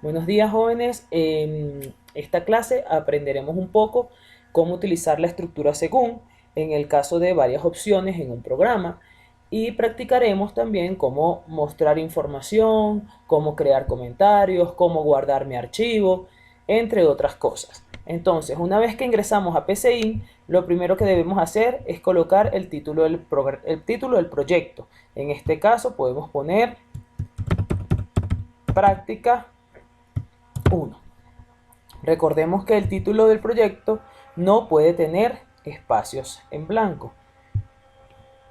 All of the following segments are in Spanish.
Buenos días, jóvenes. En esta clase aprenderemos un poco cómo utilizar la estructura según en el caso de varias opciones en un programa y practicaremos también cómo mostrar información, cómo crear comentarios, cómo guardar mi archivo, entre otras cosas. Entonces, una vez que ingresamos a PCIN, lo primero que debemos hacer es colocar el título del proyecto. En este caso podemos poner práctica 1. Recordemos que el título del proyecto no puede tener espacios en blanco.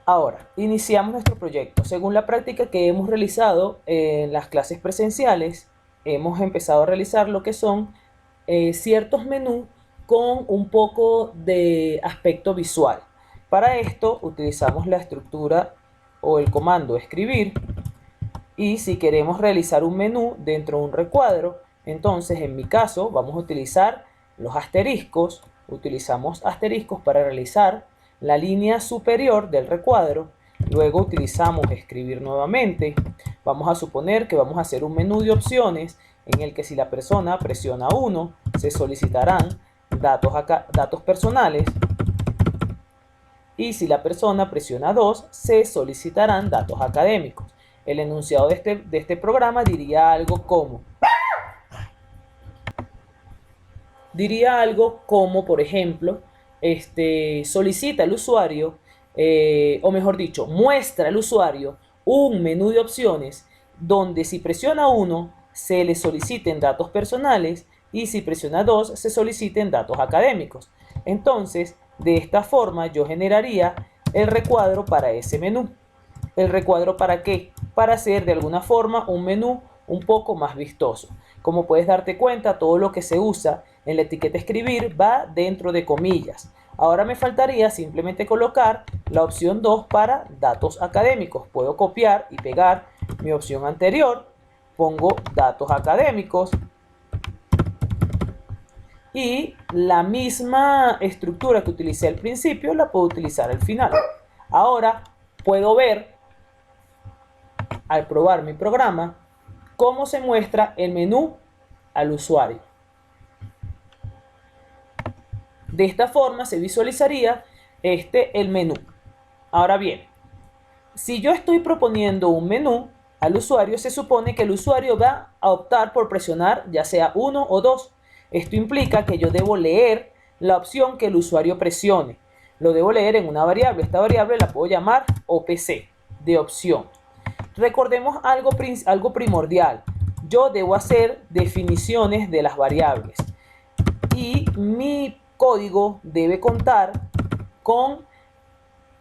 Ahora, iniciamos nuestro proyecto. Según la práctica que hemos realizado en las clases presenciales, hemos empezado a realizar lo que son ciertos menús con un poco de aspecto visual. Para esto utilizamos la estructura o el comando escribir. Y si queremos realizar un menú dentro de un recuadro, entonces en mi caso vamos a utilizar los asteriscos. Utilizamos asteriscos para realizar la línea superior del recuadro. Luego utilizamos escribir nuevamente. Vamos a suponer que vamos a hacer un menú de opciones en el que si la persona presiona 1, se solicitarán datos personales. Y si la persona presiona 2, se solicitarán datos académicos. El enunciado de este programa diría algo como, por ejemplo, solicita al usuario, o mejor dicho, muestra al usuario un menú de opciones donde si presiona 1 se le soliciten datos personales y si presiona 2 se soliciten datos académicos. Entonces, de esta forma yo generaría el recuadro para ese menú. ¿El recuadro para qué? Para hacer de alguna forma un menú un poco más vistoso. Como puedes darte cuenta, todo lo que se usa en la etiqueta escribir va dentro de comillas. Ahora me faltaría simplemente colocar la opción 2 para datos académicos. Puedo copiar y pegar mi opción anterior, pongo datos académicos y la misma estructura que utilicé al principio la puedo utilizar al final. Ahora puedo ver, al probar mi programa, cómo se muestra el menú al usuario. De esta forma se visualizaría el menú. Ahora bien, si yo estoy proponiendo un menú al usuario, se supone que el usuario va a optar por presionar ya sea 1 o 2. Esto implica que yo debo leer la opción que el usuario presione. Lo debo leer en una variable. Esta variable la puedo llamar OPC, de opción. Recordemos algo primordial. Yo debo hacer definiciones de las variables y mi código debe contar con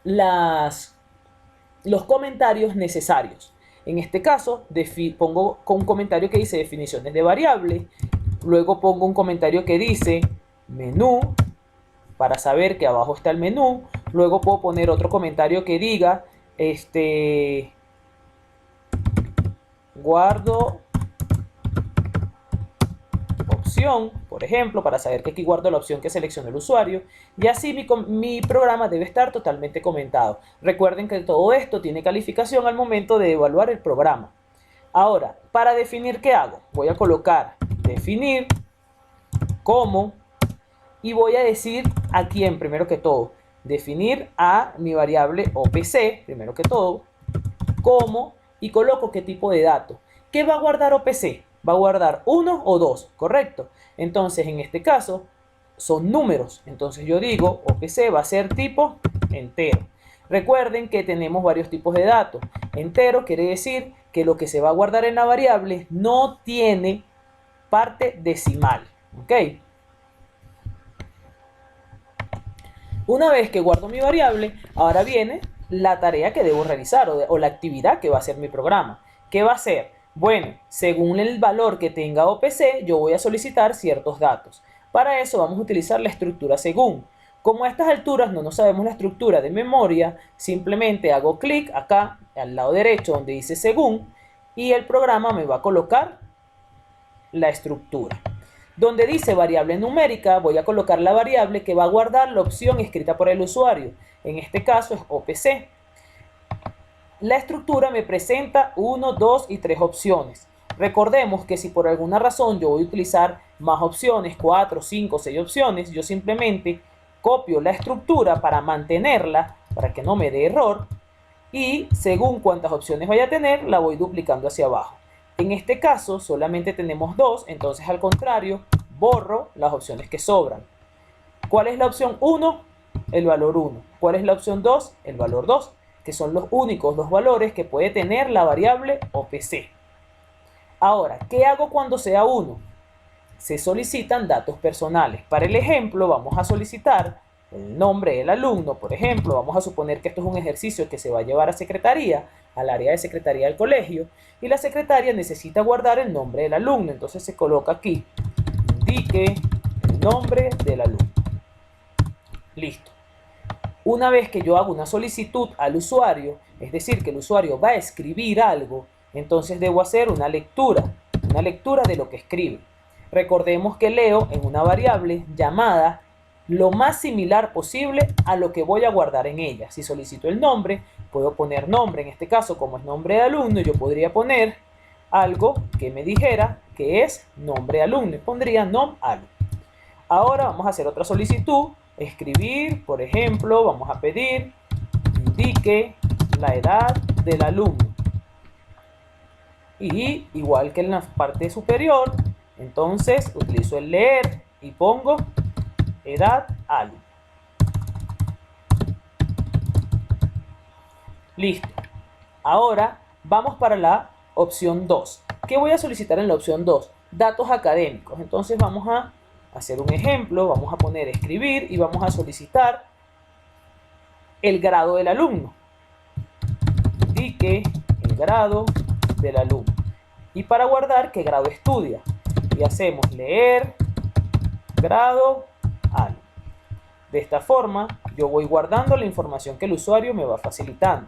los comentarios necesarios. En este caso, pongo un comentario que dice definiciones de variable, luego pongo un comentario que dice menú, para saber que abajo está el menú, luego puedo poner otro comentario que diga guardo opción, por ejemplo, para saber que aquí guardo la opción que seleccionó el usuario, y así mi programa debe estar totalmente comentado. Recuerden que todo esto tiene calificación al momento de evaluar el programa. Ahora, para definir, ¿qué hago? Voy a colocar definir como y voy a decir a quién, primero que todo. Definir a mi variable OPC, primero que todo, como, y coloco qué tipo de dato. ¿Qué va a guardar OPC? Va a guardar 1 o 2, ¿correcto? Entonces, en este caso, son números. Entonces yo digo, OPC va a ser tipo entero. Recuerden que tenemos varios tipos de datos. Entero quiere decir que lo que se va a guardar en la variable no tiene parte decimal, ¿ok? Una vez que guardo mi variable, ahora viene la tarea que debo realizar o la actividad que va a hacer mi programa. ¿Qué va a hacer? Bueno, según el valor que tenga OPC, yo voy a solicitar ciertos datos. Para eso vamos a utilizar la estructura según. Como a estas alturas no nos sabemos la estructura de memoria, simplemente hago clic acá al lado derecho donde dice según y el programa me va a colocar la estructura. Donde dice variable numérica, voy a colocar la variable que va a guardar la opción escrita por el usuario. En este caso es OPC. La estructura me presenta 1, 2 y 3 opciones. Recordemos que si por alguna razón yo voy a utilizar más opciones, 4, 5, 6 opciones, yo simplemente copio la estructura para mantenerla, para que no me dé error, y según cuántas opciones vaya a tener, la voy duplicando hacia abajo. En este caso solamente tenemos 2, entonces al contrario, borro las opciones que sobran. ¿Cuál es la opción 1? El valor 1. ¿Cuál es la opción 2? El valor 2, que son los únicos dos valores que puede tener la variable OPC. Ahora, ¿qué hago cuando sea 1? Se solicitan datos personales. Para el ejemplo, vamos a solicitar el nombre del alumno. Por ejemplo, vamos a suponer que esto es un ejercicio que se va a llevar a secretaría, al área de secretaría del colegio, y la secretaria necesita guardar el nombre del alumno. Entonces se coloca aquí, indique el nombre del alumno. Listo. Una vez que yo hago una solicitud al usuario, es decir, que el usuario va a escribir algo, entonces debo hacer una lectura de lo que escribe. Recordemos que leo en una variable llamada lo más similar posible a lo que voy a guardar en ella. Si solicito el nombre, puedo poner nombre. En este caso, como es nombre de alumno, yo podría poner algo que me dijera que es nombre de alumno. Pondría nom_alum. Ahora vamos a hacer otra solicitud. Escribir, por ejemplo, vamos a pedir indique la edad del alumno. Y igual que en la parte superior, entonces utilizo el leer y pongo edad alumno. Listo. Ahora vamos para la opción 2. ¿Qué voy a solicitar en la opción 2? Datos académicos. Entonces vamos a hacer un ejemplo, vamos a poner escribir y vamos a solicitar el grado del alumno. Indique el grado del alumno. Y para guardar, ¿qué grado estudia? Y hacemos leer grado alumno. De esta forma, yo voy guardando la información que el usuario me va facilitando.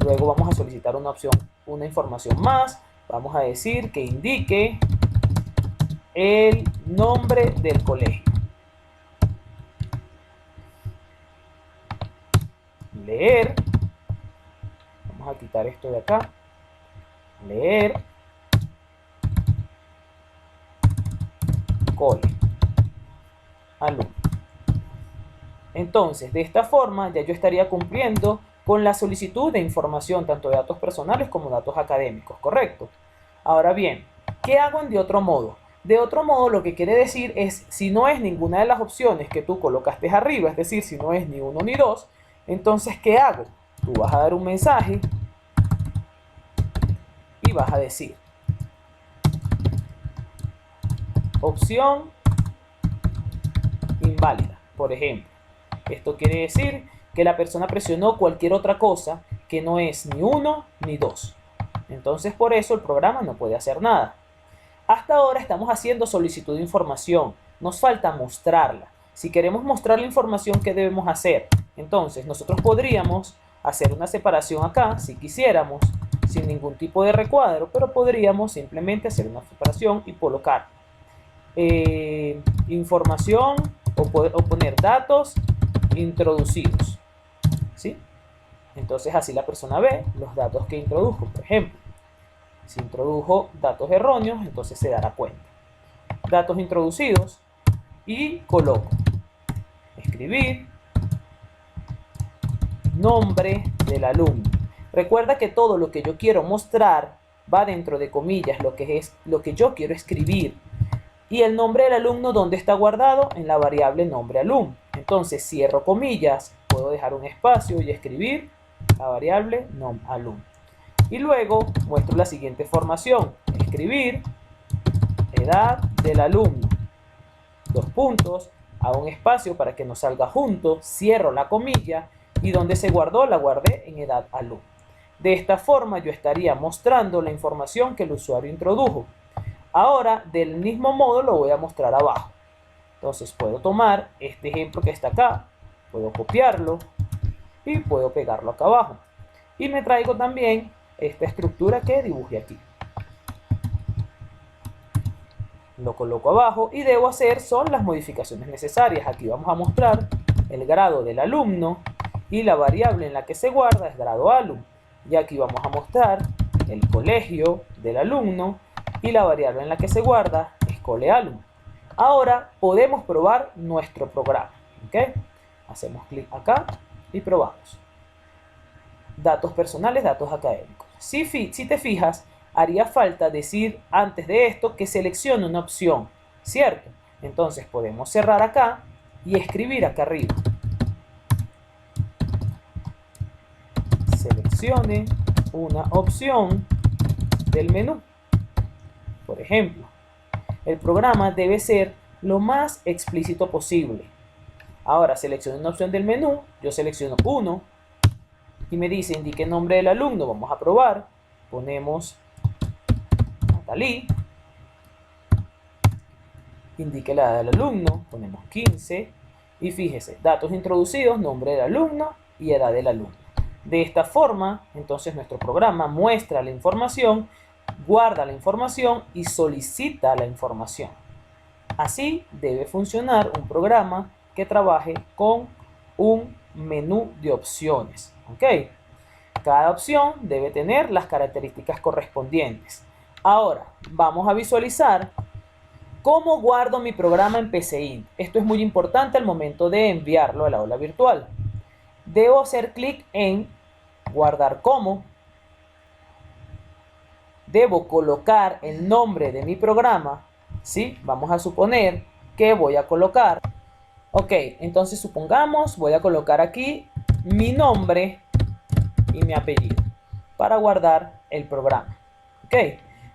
Luego vamos a solicitar una información más. Vamos a decir que indique el nombre del colegio. Leer. Vamos a quitar esto de acá. Leer. Cole. Alumno. Entonces, de esta forma ya yo estaría cumpliendo con la solicitud de información, tanto de datos personales como datos académicos, ¿correcto? Ahora bien, ¿qué hago de otro modo? De otro modo, lo que quiere decir es, si no es ninguna de las opciones que tú colocaste arriba, es decir, si no es ni 1 ni 2, entonces, ¿qué hago? Tú vas a dar un mensaje y vas a decir opción inválida, por ejemplo. Esto quiere decir que la persona presionó cualquier otra cosa que no es ni 1 ni 2. Entonces, por eso el programa no puede hacer nada. Hasta ahora estamos haciendo solicitud de información. Nos falta mostrarla. Si queremos mostrar la información, ¿qué debemos hacer? Entonces, nosotros podríamos hacer una separación acá, si quisiéramos, sin ningún tipo de recuadro, pero podríamos simplemente hacer una separación y colocar información o poner datos introducidos, ¿sí? Entonces así la persona ve los datos que introdujo. Por ejemplo, si introdujo datos erróneos, entonces se dará cuenta. Datos introducidos y coloco escribir nombre del alumno. Recuerda que todo lo que yo quiero mostrar va dentro de comillas, lo que yo quiero escribir. Y el nombre del alumno, ¿dónde está guardado? En la variable nombre alumno. Entonces cierro comillas, puedo dejar un espacio y escribir la variable nom_alum. Y luego muestro la siguiente formación. Escribir edad del alumno. Dos puntos, hago un espacio para que nos salga junto, cierro la comilla y donde se guardó la guardé en edad alumno. De esta forma yo estaría mostrando la información que el usuario introdujo. Ahora, del mismo modo lo voy a mostrar abajo. Entonces puedo tomar este ejemplo que está acá, puedo copiarlo y puedo pegarlo acá abajo. Y me traigo también esta estructura que dibujé aquí. Lo coloco abajo y debo hacer son las modificaciones necesarias. Aquí vamos a mostrar el grado del alumno y la variable en la que se guarda es grado alum. Y aquí vamos a mostrar el colegio del alumno y la variable en la que se guarda es colealum. Ahora podemos probar nuestro programa. ¿Ok? Hacemos clic acá y probamos. Datos personales, datos académicos. Si te fijas, haría falta decir antes de esto que seleccione una opción, ¿cierto? Entonces podemos cerrar acá y escribir acá arriba. Seleccione una opción del menú. Por ejemplo, el programa debe ser lo más explícito posible. Ahora selecciono una opción del menú, yo selecciono 1 y me dice indique el nombre del alumno. Vamos a probar. Ponemos Natalie. Indique la edad del alumno, ponemos 15 y fíjese, datos introducidos, nombre del alumno y edad del alumno. De esta forma, entonces nuestro programa muestra la información, guarda la información y solicita la información. Así debe funcionar un programa que trabaje con un menú de opciones. ¿Ok? Cada opción debe tener las características correspondientes. Ahora, vamos a visualizar ¿cómo guardo mi programa en PCInt? Esto es muy importante al momento de enviarlo al aula virtual. Debo hacer clic en guardar como. Debo colocar el nombre de mi programa. ¿Sí? Vamos a suponer que voy a colocar. Ok, entonces supongamos, voy a colocar aquí mi nombre y mi apellido para guardar el programa. Ok,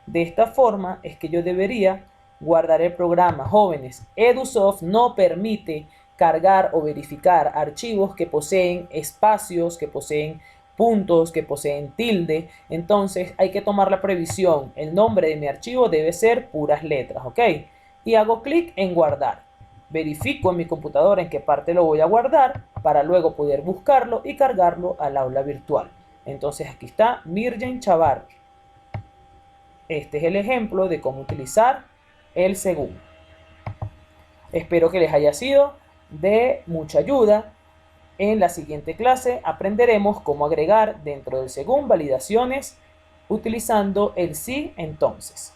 de esta forma es que yo debería guardar el programa. Jóvenes, EduSoft no permite cargar o verificar archivos que poseen espacios, que poseen puntos, que poseen tilde. Entonces hay que tomar la previsión. El nombre de mi archivo debe ser puras letras, ¿ok? Y hago clic en guardar. Verifico en mi computadora en qué parte lo voy a guardar para luego poder buscarlo y cargarlo al aula virtual. Entonces aquí está Mirjen Chavarri. Este es el ejemplo de cómo utilizar el Según. Espero que les haya sido de mucha ayuda. En la siguiente clase aprenderemos cómo agregar dentro del Según validaciones utilizando el sí entonces.